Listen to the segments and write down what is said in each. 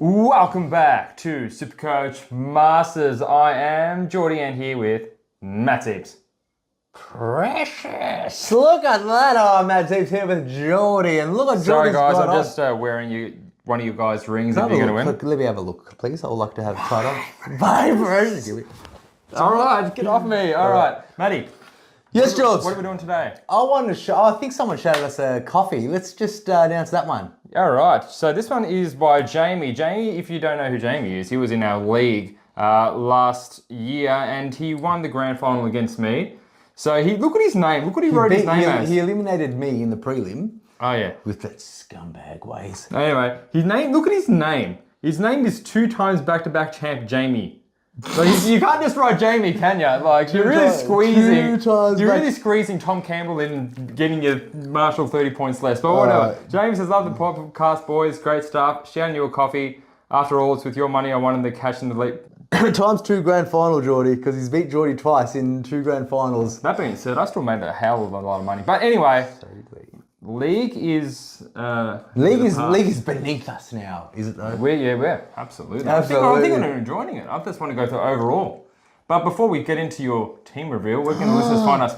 Welcome back to Supercoach Masters. I am Geordie and here with Matty. Precious! Look at that! Oh, Matty here with Geordie, and look at Sorry Geordie's guys, got I'm on. just wearing one of you guys' rings if Have you're a going to win. look. Let me have a look, please. I would like to have it tied on. Bye, Alright, get off me. Alright, Matty. Yes, George. What are we doing today? I think someone shouted us a coffee. Let's just announce that one. Alright, so this one is by Jamie. Jamie, if you don't know who Jamie is, he was in our league last year and he won the grand final against me. So look at his name. Look what he wrote his name as. He eliminated me in the prelim. Oh yeah. With that scumbag ways. Anyway, look at his name. His name is 2 times back-to-back champ Jamie. So you can't just write Jamie, can you? Like, you're really squeezing Tom Campbell in getting your Marshall 30 points less. But whatever. James says, love the podcast, boys. Great stuff. Shouting you a coffee. After all, it's with your money I won in the cash in the league. Times 2 grand final, Geordie, because he's beat Geordie twice in 2 grand finals. That being said, I still made a hell of a lot of money. But anyway, league is beneath us now, is it though? We're absolutely. I think I'm enjoying it. I just want to go through overall. But before we get into your team reveal, where can the listeners find us?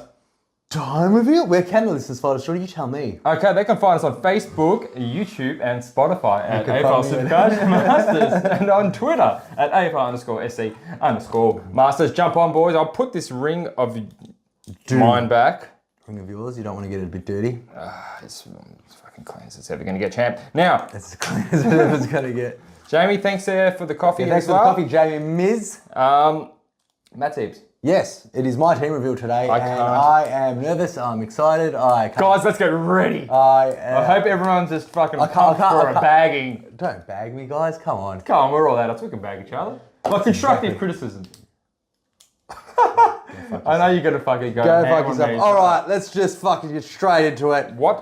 Time reveal? Where can the listeners find us? You tell me. Okay, they can find us on Facebook, YouTube, and Spotify at AFL SuperCoach Masters, and on Twitter at AFL_SC_Masters. Jump on, boys. I'll put this ring of mine back. Ring of yours. You don't want to get it a bit dirty. It's fucking clean as it's ever going to get, champ. Now, it's as clean as it ever's going to get. Jamie, thanks for the coffee. Thanks for the coffee, Jamie. Ms. Matt Teebs. Yes, it is my team reveal today, I am nervous. I'm excited. Guys, let's get ready. I hope everyone's just fucking pumped for a bagging. Don't bag me, guys. Come on. Come on, we're all adults. We can bag each other. Like constructive criticism. I know you're gonna fucking go fuck yourself. All right, let's just fucking get straight into it. Wait,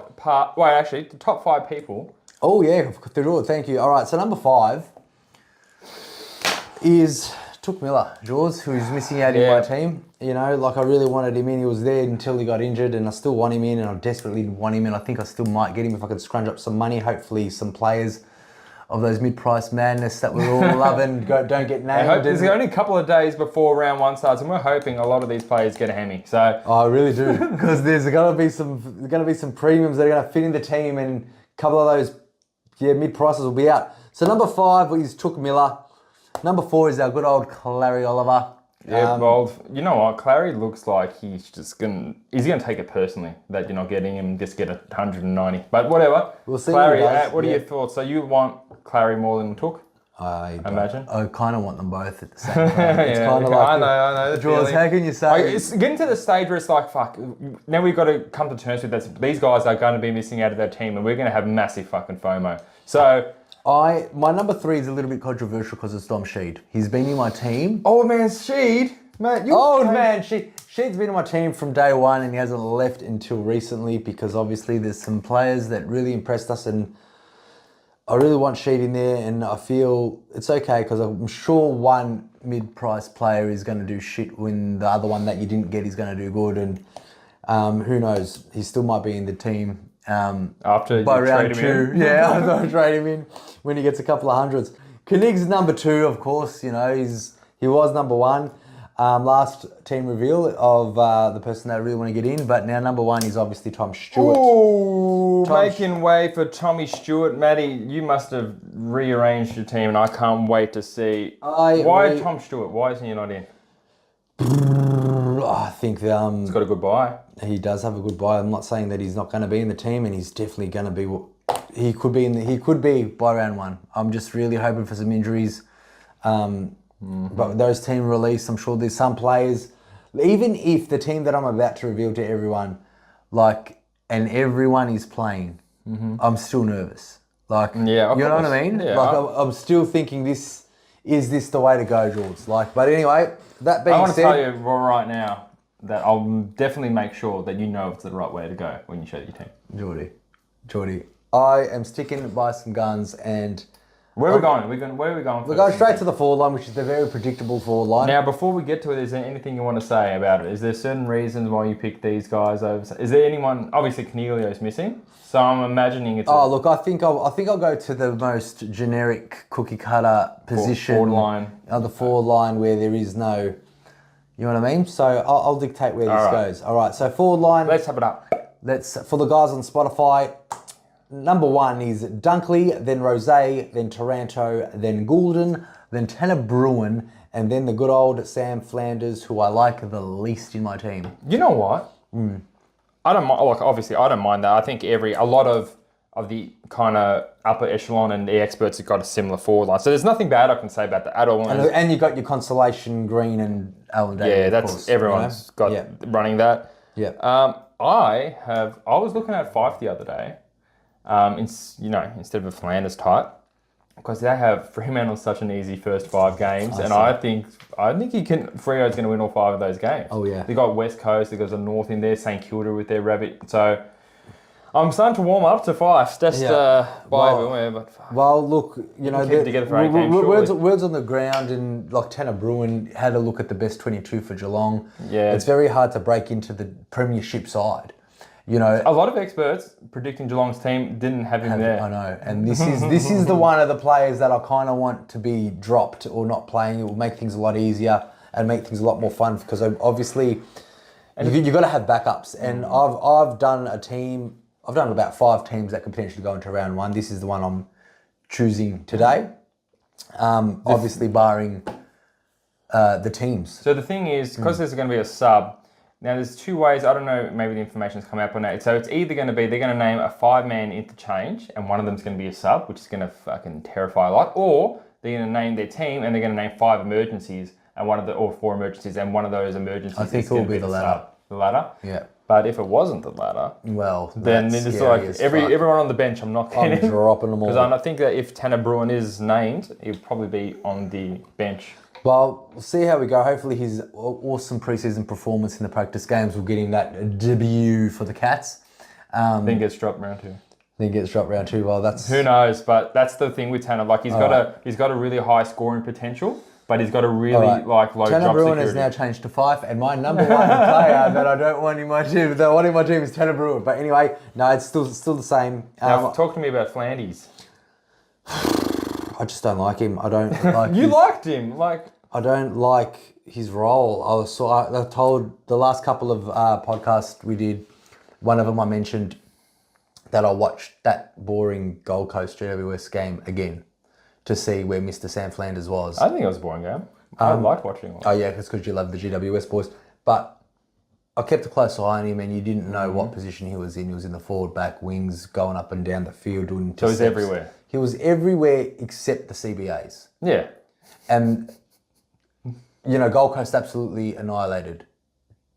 actually, the top 5 people. Oh yeah, thank you. All right, so number 5 is Took Miller, Jaws, who's missing out in my team. You know, like I really wanted him in. He was there until he got injured, and I still want him in, and I desperately want him in. I think I still might get him if I can scrunch up some money. Hopefully, some players of those mid-price madness that we're all loving don't get named. There's only a couple of days before round 1 starts, and we're hoping a lot of these players get a hammy. So I really do, because there's gonna be some premiums that are gonna fit in the team, and a couple of those mid-prices will be out. So number 5 is Took Miller. Number 4 is our good old Clary Oliver. Yeah, you know what? Clary looks like he's gonna take it personally that you're not getting him, just get 190. But whatever. We'll see. Clary, what are your thoughts? So you want Clary more than Took? I imagine. I kind of want them both at the same time. It's kind of I know. Jules, how can you say? It's getting to the stage where it's like, fuck, now we've got to come to terms with this. These guys are going to be missing out of their team and we're going to have massive fucking FOMO. So my number 3 is a little bit controversial because it's Dom Sheed. He's been in my team. Old man Sheed? Sheed's been in my team from day 1 and he hasn't left until recently because obviously there's some players that really impressed us and I really want Sheed in there and I feel it's okay because I'm sure one mid-price player is going to do shit when the other one that you didn't get is going to do good and who knows, he still might be in the team. After by round 2, after I trade him in when he gets a couple of hundreds. Konig's number 2, of course. You know he was number 1. Last team reveal of the person that I really want to get in, but now number 1 is obviously Tom Stewart. Ooh, making way for Tommy Stewart. Matty, you must have rearranged your team, and I can't wait to see. Why Tom Stewart? Why isn't he not in? I think he's got a good buy. He does have a good buy. I'm not saying that he's not going to be in the team, and he's definitely going to be. He could be by round 1. I'm just really hoping for some injuries. But those team release, I'm sure there's some players. Even if the team that I'm about to reveal to everyone, and everyone is playing, I'm still nervous. You know what I mean? Yeah, I'm still thinking is this the way to go, George? But anyway, that being said, I want to tell you right now that I'll definitely make sure that you know it's the right way to go when you show your team. Geordie, I am sticking by some guns and Where are we going? Where are we going? We're going straight to the forward line, which is the very predictable forward line. Now, before we get to it, is there anything you want to say about it? Is there certain reasons why you picked these guys over? Is there anyone? Obviously, CONIGLIO is missing, so I'm imagining it's. Look, I think I'll go to the most generic cookie cutter position. Forward line. The forward line where there is no. You know what I mean? So I'll dictate where this goes. All right. So forward line. Let's have it up. For the guys on Spotify. Number 1 is Dunkley, then Rose, then Taranto, then Goulden, then Tanner Bruin, and then the good old Sam Flanders, who I like the least in my team. You know what? I don't mind. Like, obviously, I don't mind that. I think a lot of the kind of upper echelon and the experts have got a similar forward line. So there's nothing bad I can say about that at all. And you got your Consolation Green and Alan Daly. Yeah, that's course, everyone's got running that. Yeah. I was looking at Fife the other day. Instead of a Flanders type, because they have Fremantle's such an easy first 5 games, I think Freo's going to win all 5 of those games. Oh yeah. They got West Coast, they got the North in there, St Kilda with their rabbit. So I'm starting to warm up to Fife. Just well, look, you know, words on the ground, and like Tanner Bruin had a look at the best 22 for Geelong. Yeah, it's very hard to break into the premiership side. You know, a lot of experts predicting Geelong's team didn't have him there. I know, and this is the one of the players that I kind of want to be dropped or not playing. It will make things a lot easier and make things a lot more fun because obviously you've got to have backups. And I've done a team. I've done about 5 teams that could potentially go into round 1. This is the one I'm choosing today. Obviously, barring the teams. So the thing is, because there's going to be a sub. Now, there's 2 ways. I don't know, maybe the information's come out on that. So it's either going to be they're going to name a 5-man interchange and one of them's going to be a sub, which is going to fucking terrify a lot. Or they're going to name their team and they're going to name 5 emergencies and or 4 emergencies, and one of those emergencies. I think it will be the latter. The latter? Yeah. But if it wasn't the latter, well, then it's like everyone on the bench, I'm not kidding. I'm dropping them all. Because I think that if Tanner Bruin is named, he'll probably be on the bench. Well, we'll see how we go. Hopefully his awesome preseason performance in the practice games will get him that debut for the Cats. Then gets dropped round 2. Well, that's... Who knows? But that's the thing with Tanner. Like, he's got a really high scoring potential, but he's got a really low drop security. Tanner Bruin has now changed to Fife, and my number 1 player that I don't want in my team, that I want in my team is Tanner Bruin. But anyway, no, it's still the same. Now, talk to me about Flanders. I just don't like him. I don't like. You liked him, like. I don't like his role. I told the last couple of podcasts we did. One of them I mentioned that I watched that boring Gold Coast GWS game again to see where Mr. Sam Flanders was. I think it was a boring game. I liked watching it. Oh yeah, it's because you love the GWS boys. But I kept a close eye on him, and you didn't know what position he was in. He was in the forward, back, wings, going up and down the field doing intercepts. So he was everywhere. He was everywhere except the CBAs. Yeah. And, you know, Gold Coast absolutely annihilated.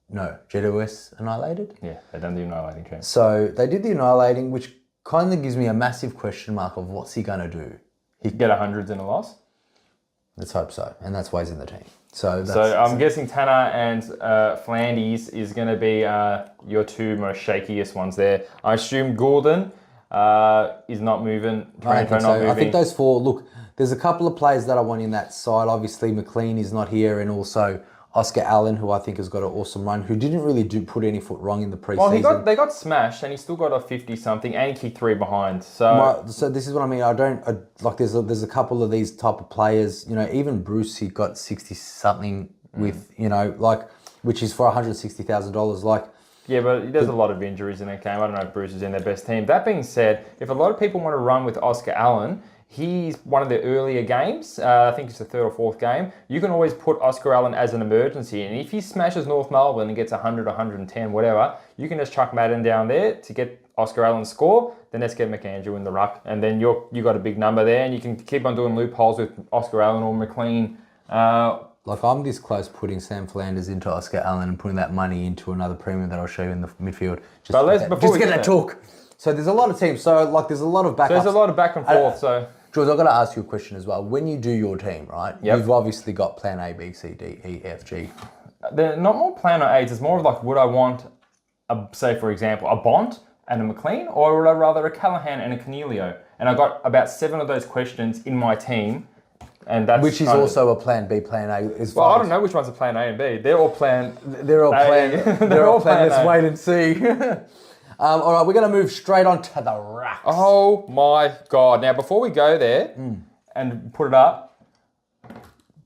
No, GWS annihilated? Yeah, they done the annihilating chance. So they did the annihilating, which kind of gives me a massive question mark of what's he going to do. He could get 100s in a loss? Let's hope so. And that's why he's in the team. So I'm guessing Tanner and Flanders is going to be your 2 most shakiest ones there. I assume Gordon is not moving. I think those 4, look, there's a couple of players that I want in that side. Obviously, McLean is not here, and also Oscar Allen, who I think has got an awesome run, who didn't really put any foot wrong in the preseason. Well, they got smashed, and he still got a 50-something, and he kicked 3 behind. So this is what I mean. There's a couple of these type of players. You know, even Bruce, he got 60-something with, you know, like, which is for $160,000. Like, yeah, but there's a lot of injuries in that game. I don't know if Bruce is in their best team. That being said, if a lot of people want to run with Oscar Allen, he's one of the earlier games. I think it's the 3rd or 4th game. You can always put Oscar Allen as an emergency. And if he smashes North Melbourne and gets 100, 110, whatever, you can just chuck Madden down there to get Oscar Allen's score. Then let's get McAndrew in the ruck. And then you got a big number there. And you can keep on doing loopholes with Oscar Allen or McLean. Like, I'm this close putting Sam Flanders into Oscar Allen and putting that money into another premium that I'll show you in the midfield. Just get that talk. So there's a lot of teams. So, like, there's a lot of backups. So there's a lot of back and forth, George, I've got to ask you a question as well. When you do your team, right, you've obviously got plan A, B, C, D, E, F, G. They're not more plan or A's. It's more of like, would I want, say, for example, a Bont and a McLean, or would I rather a Callahan and a CONIGLIO? And I got about 7 of those questions in my team, and that's which is also a plan B, plan A. Well, I don't know which one's a plan A and B. They're all plan. They're all plan. They're all plan. Let's wait and see. All right, we're going to move straight on to the rucks. Oh my God! Now, before we go there and put it up,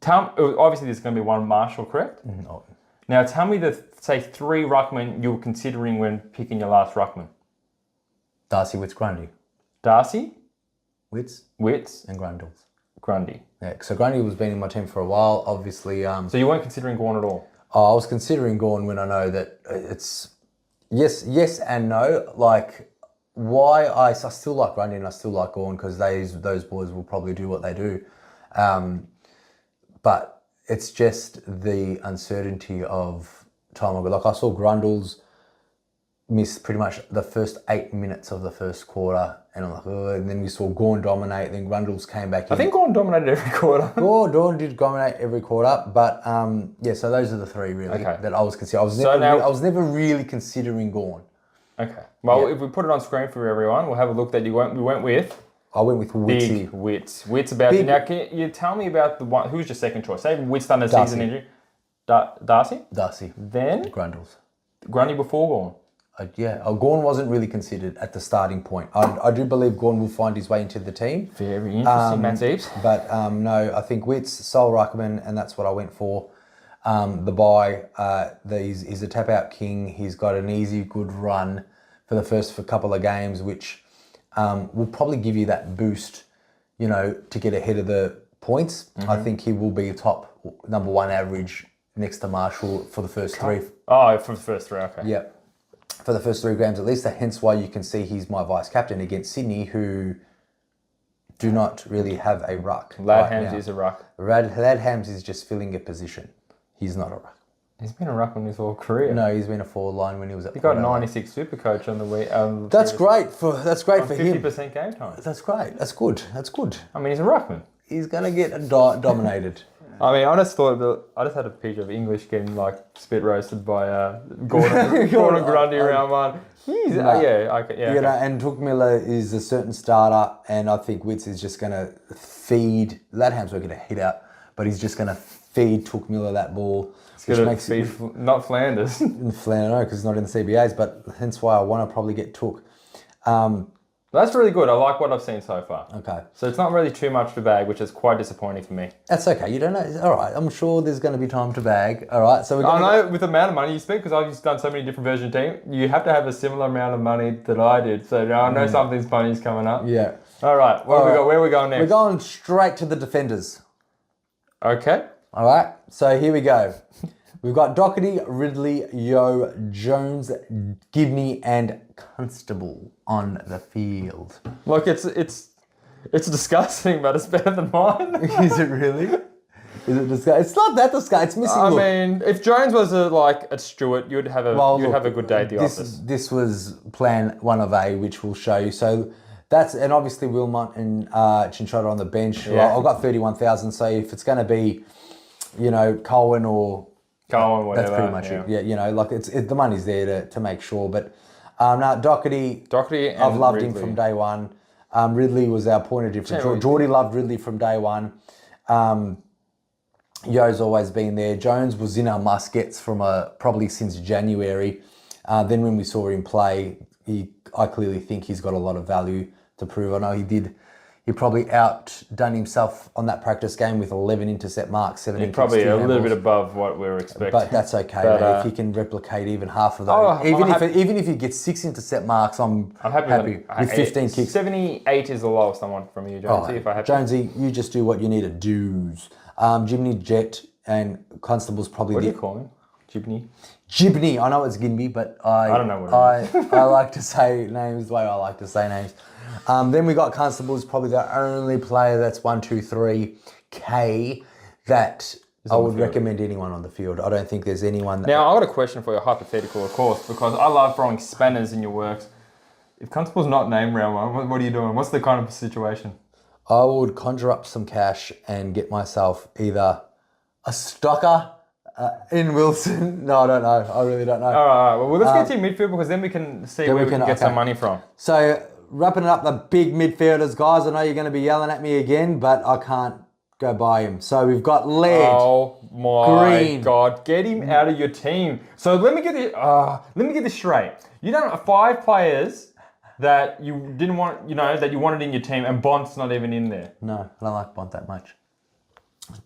obviously there's going to be one Marshall, correct? No. Now, tell me say 3 ruckmen you were considering when picking your last ruckman. Darcy, Witts, Grundy. Darcy, Witts, and Grundy. Yeah, so Grundy was been in my team for a while, obviously. So you weren't considering Gawn at all? I was considering Gawn when I know that it's yes and no. Like, why I still like Grundy and I still like Gawn because those boys will probably do what they do. But it's just the uncertainty of time. Like, I saw Grundles miss pretty much the first 8 minutes of the first quarter, and I'm like, oh, and then we saw Gawn dominate, then Grundles came back in. I think Gawn dominated every quarter. Gawn did dominate every quarter, but so those are the 3 really that I was considering. I was never really considering Gawn. Okay. Well, if we put it on screen for everyone, we'll have a look that we went with. I went with Witsy. Big Wits. Wits about you. Now, can you tell me about the one? Who's your second choice? Say Wits done a season injury. Darcy? Darcy. Then? Grundles. Grundy before Gawn. Gawn wasn't really considered at the starting point. I do believe Gawn will find his way into the team. Very interesting, Matt Zeeps. But no, I think Witts, sole ruckman, and that's what I went for. The buy, he's a tap-out king. He's got an easy, good run for the first couple of games, which will probably give you that boost, to get ahead of the points. Mm-hmm. I think he will be top number 1 average next to Marshall for the first 3. Oh, for the first 3, okay. Yeah. For the first 3 games at least, hence why you can see he's my vice captain against Sydney, who do not really have a ruck. Ladhams is a ruck. Ladhams is just filling a position. He's not a ruck. He's been a ruckman his whole career. No, he's been a forward line when he was at. He got 96 Supercoach on the week. That's great for 50% him. 50% game time. That's great. That's good. I mean, he's a ruckman. He's gonna get dominated. I mean, I just had a picture of English getting spit roasted by Gordon Grundy round 1. He's and Took Miller is a certain starter, and I think Witts is just gonna feed. Ladham's not gonna hit out, but he's just gonna feed Took Miller that ball. Which makes feed not Flanders. Flanders, no, because it's not in the CBAs, but hence why I want to probably get Took. That's really good. I like what I've seen so far. Okay. So it's not really too much to bag, which is quite disappointing for me. That's okay. You don't know. All right. I'm sure there's going to be time to bag. All right. So I know with the amount of money you spend, because I've just done so many different version team, you have to have a similar amount of money that I did. So I know something's funny's coming up. Yeah. All right. Where are we going next? We're going straight to the defenders. Okay. All right. So here we go. We've got Doherty, Ridley, Yeo, Jones, Gibney, and Constable on the field. Look, it's disgusting, but it's better than mine. Is it really? Is it disgusting? It's not that disgusting. It's missing. I mean, if Jones was a Stewart, you'd have a good day at the office. This was plan 1 of A, which we'll show you. So and obviously Wilmot and Chinchota on the bench. Yeah. I've got 31,000. So if it's going to be, Colwyn or whatever. That's pretty much it. Yeah, the money's there to make sure. But now Doherty, I've loved him from day 1. Ridley was our point of difference. Geordie loved Ridley from day 1. Yo's always been there. Jones was in our muskets from probably since January. Then when we saw him play, I clearly think he's got a lot of value to prove. I know he did. He probably outdone himself on that practice game with 11 intercept marks, 17 kicks, probably 2 a handballs. little bit above what we were expecting. But that's okay. If he can replicate even half of those, even if he gets 6 intercept marks, I'm happy with 15 kicks. 78 is the lowest I want from you, Jonesy. Jonesy, you just do what you need to do. Jimmy, Jet, and Constable's probably. What do you call him? Jibney. I know it's Ginby, but I don't know what it is. I like to say names the way I like to say names. Then we got Constable is probably the only player that's 1, 2, 3 K that I would recommend anyone on the field. I don't think there's anyone that... Now, I got a question for you, hypothetical, of course, because I love throwing spanners in your works. If Constable's not named round 1, what are you doing? What's the kind of situation? I would conjure up some cash and get myself either a stocker In Wilson. No, I don't know. I really don't know. All right. Well, let's get to your midfield because then we can see where we can get some money from. So, wrapping it up, the big midfielders, guys. I know you're going to be yelling at me again, but I can't go by him. So, we've got Laird. Oh my Green. God! Get him out of your team. So let me get this straight. You don't have 5 players that you didn't want, that you wanted in your team, and Bont's not even in there. No, I don't like Bont that much.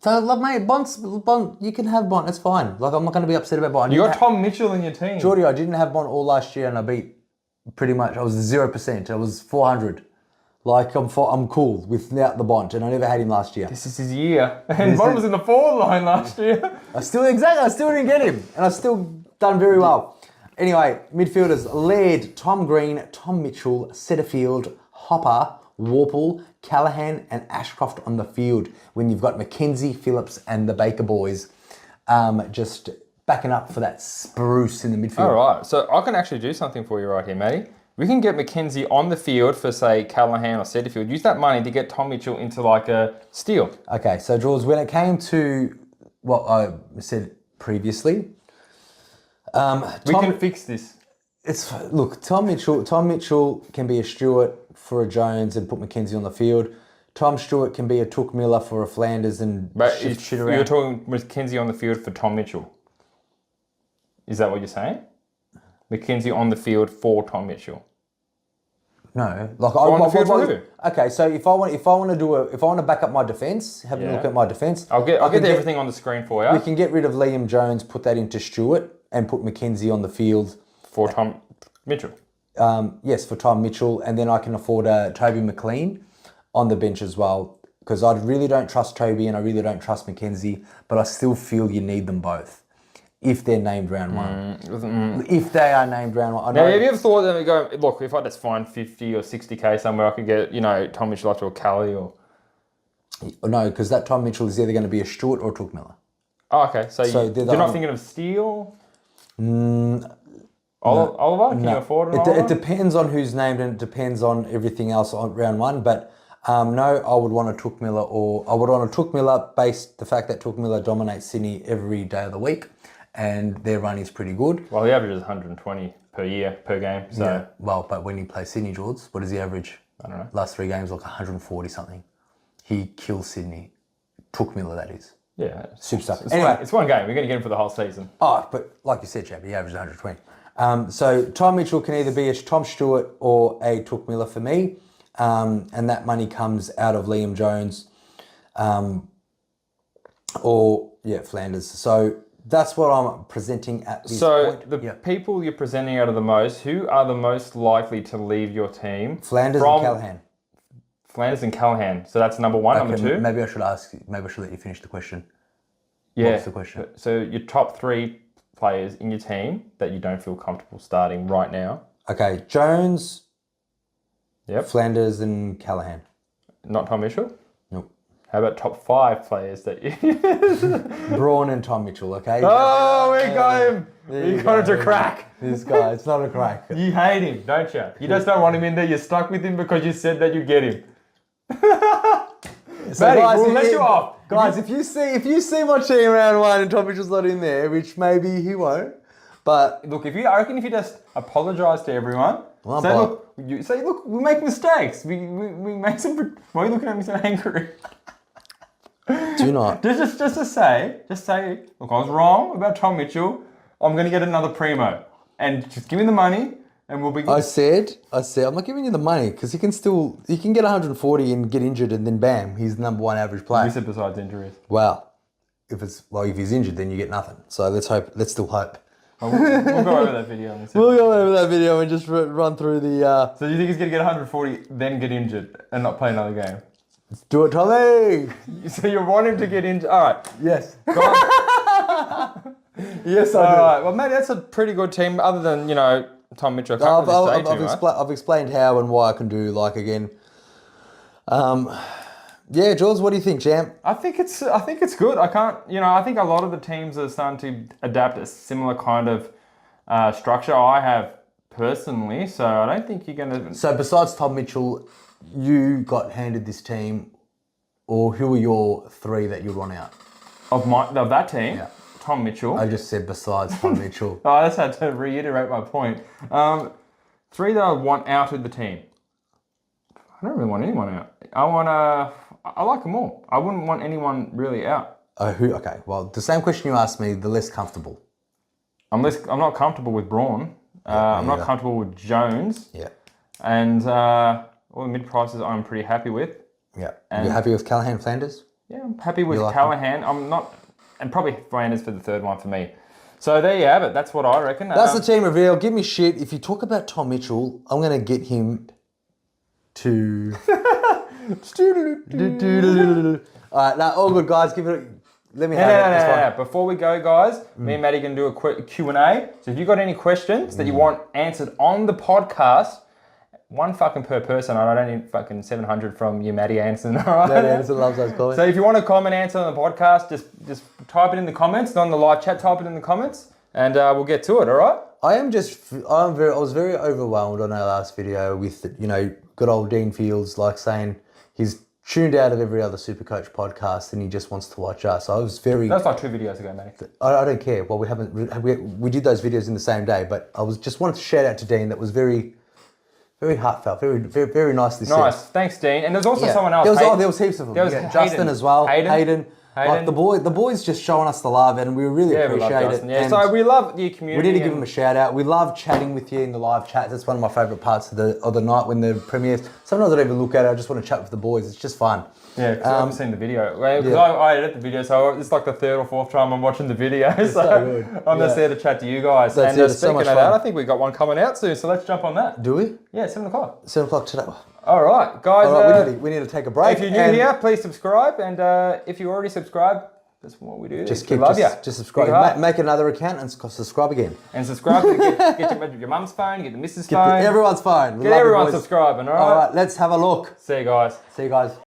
So, mate, Bont, you can have Bont. It's fine. Like, I'm not going to be upset about Bont. You got Tom Mitchell in your team. Geordie, I didn't have Bont all last year, and I beat pretty much. I was 0%. I was 400. Like, I'm cool without the Bont, and I never had him last year. This is his year. And Bont was in the forward line last year. I still didn't get him, and I still done very well. Anyway, midfielders, Laird, Tom Green, Tom Mitchell, Setterfield, Hopper, Warple, Callahan and Ashcroft on the field when you've got Mackenzie, Phillips and the Baker boys just backing up for that spruce in the midfield. All right, so I can actually do something for you right here, Matty. We can get Mackenzie on the field for, say, Callahan or Setterfield. Use that money to get Tom Mitchell into like a steal. Okay, so Jules, when it came to what I said previously, we can fix this. Look, Tom Mitchell can be a Stewart for a Jones and put Mackenzie on the field. Tom Stewart can be a Took Miller for a Flanders and shift shit around. You're talking Mackenzie on the field for Tom Mitchell. Is that what you're saying? Mackenzie on the field for Tom Mitchell. No, like on the field for who? Okay, so if I want to back up my defence, have a look at my defence. I'll get everything on the screen for you. We can get rid of Liam Jones, put that into Stewart, and put Mackenzie on the field for Tom Mitchell. Yes, for Tom Mitchell, and then I can afford Toby McLean on the bench as well because I really don't trust Toby and I really don't trust Mackenzie, but I still feel you need them both if they're named round one. If they are named round one. Now, have you ever thought that we go, look, if I just find 50 or 60k somewhere, I could get, Tom Mitchell after a Cali or... No, because that Tom Mitchell is either going to be a Stewart or a Took Miller. Oh, okay. So you're not thinking of Steele? Oliver? Can you afford an Oliver? It depends on who's named and it depends on everything else on round one. But no, I would want a Took Miller based the fact that Took Miller dominates Sydney every day of the week and their run is pretty good. Well, he averages 120 per year, per game. So. Yeah. Well, but when he plays Sydney, George, what is the average? I don't know. Last 3 games, like 140 something. He kills Sydney. Took Miller, that is. Yeah. Super stuff. Anyway, it's one game. We're going to get him for the whole season. Oh, but like you said, Chap, he averages 120. So Tom Mitchell can either be a Tom Stewart or a Took Miller for me. And that money comes out of Liam Jones Flanders. So that's what I'm presenting at this point. So the people you're presenting out of the most, who are the most likely to leave your team? Flanders and Callahan. Flanders and Callahan. So that's number one. Okay, number 2? Maybe I should let you finish the question. Yeah. What's the question? So your top 3 players in your team that you don't feel comfortable starting right now. Okay, Jones, Flanders and Callahan. Not Tom Mitchell? Nope. How about top 5 players that you... Braun and Tom Mitchell, okay? Oh, we got him! We got him to crack. This guy, it's not a crack. You hate him, don't you? You just don't want him in there. You're stuck with him because you said that you get him. So Matty, guys, we'll let you off. Guys, if you see my team round 1 and Tom Mitchell's not in there, which maybe he won't, but look, I reckon if you just apologise to everyone, look, we make mistakes. We make some. Why are you looking at me so angry? Do not. just to say, look, I was wrong about Tom Mitchell. I'm going to get another primo, and just give me the money. And we'll be good. I said, I'm not giving you the money because he can get 140 and get injured and then bam, he's the number 1 average player. You said besides injuries. Well, if he's injured, then you get nothing. So let's still hope. We'll go over that video. We'll go over that video and just run through the... So you think he's going to get 140, then get injured and not play another game? Let's do it, Tommy! So you want him to get injured? All right. Yes. Yes, I do. All right. Well, maybe that's a pretty good team other than, Tom Mitchell. I've explained how and why I can do again. George, what do you think, champ? I think it's good. I think a lot of the teams are starting to adapt a similar kind of structure I have personally. So I don't think you're going to. So besides Tom Mitchell, you got handed this team, or who are your 3 that you'd want out of that team? Yeah. Tom Mitchell. I just said besides Tom Mitchell. I just had to reiterate my point. 3 that I want out of the team. I don't really want anyone out. I like them all. I wouldn't want anyone really out. Okay, well, the same question you asked me, the less comfortable. I'm not comfortable with Braun. I'm not comfortable with Jones. Yeah. And all the mid prices I'm pretty happy with. Yeah. You're happy with Callahan Flanders? Yeah, I'm happy with Callahan. I'm not, and probably Flanders for the third one for me. So there you have it. That's what I reckon. That's the team reveal. Give me shit. If you talk about Tom Mitchell, I'm going to get him to... All right, now all good, guys. Give it... Let me have it. No. Before we go, guys, me and Matty can do a quick Q&A. So if you've got any questions that you want answered on the podcast, one fucking per person. I don't need fucking 700 from you, Matty Anderson. All right? Matty Anderson loves those comments. So if you want a comment answer on the podcast, just type it in the comments. Not on the live chat, type it in the comments, and we'll get to it. All right? I was very overwhelmed on our last video with, good old Dean Fields, saying he's tuned out of every other Supercoach podcast and he just wants to watch us. I was very... That's like 2 videos ago, Matty. I don't care. Well, we did those videos in the same day, but I just wanted to shout out to Dean. That was very, very heartfelt, very, very, very nicely said. Nice. Thanks, Dean. And there's also someone else. There was heaps of them. There was Justin as well. Hayden. Like the boys just showing us the love, and we really appreciate it. Yeah, so we love the community. We need to give them a shout out. We love chatting with you in the live chats. That's one of my favourite parts of the night when the premieres. Sometimes I don't even look at it. I just want to chat with the boys. It's just fun. Yeah, because I haven't seen the video. Because I edit the video, so it's like the 3rd or 4th time I'm watching the video. So good. I'm just there to chat to you guys. That's and it. It's so speaking much of fun. that, I think we got one coming out soon. So let's jump on that. Do we? Yeah, 7 o'clock. 7 o'clock today. All right, guys. All right, we need to take a break. If you're new here, please subscribe. And if you already subscribed, that's what we do. Just subscribe. Make another account and subscribe again. And subscribe. Get your mum's phone, get the missus' phone. Everyone's phone. Get everyone subscribing, all right? All right, let's have a look. See you guys.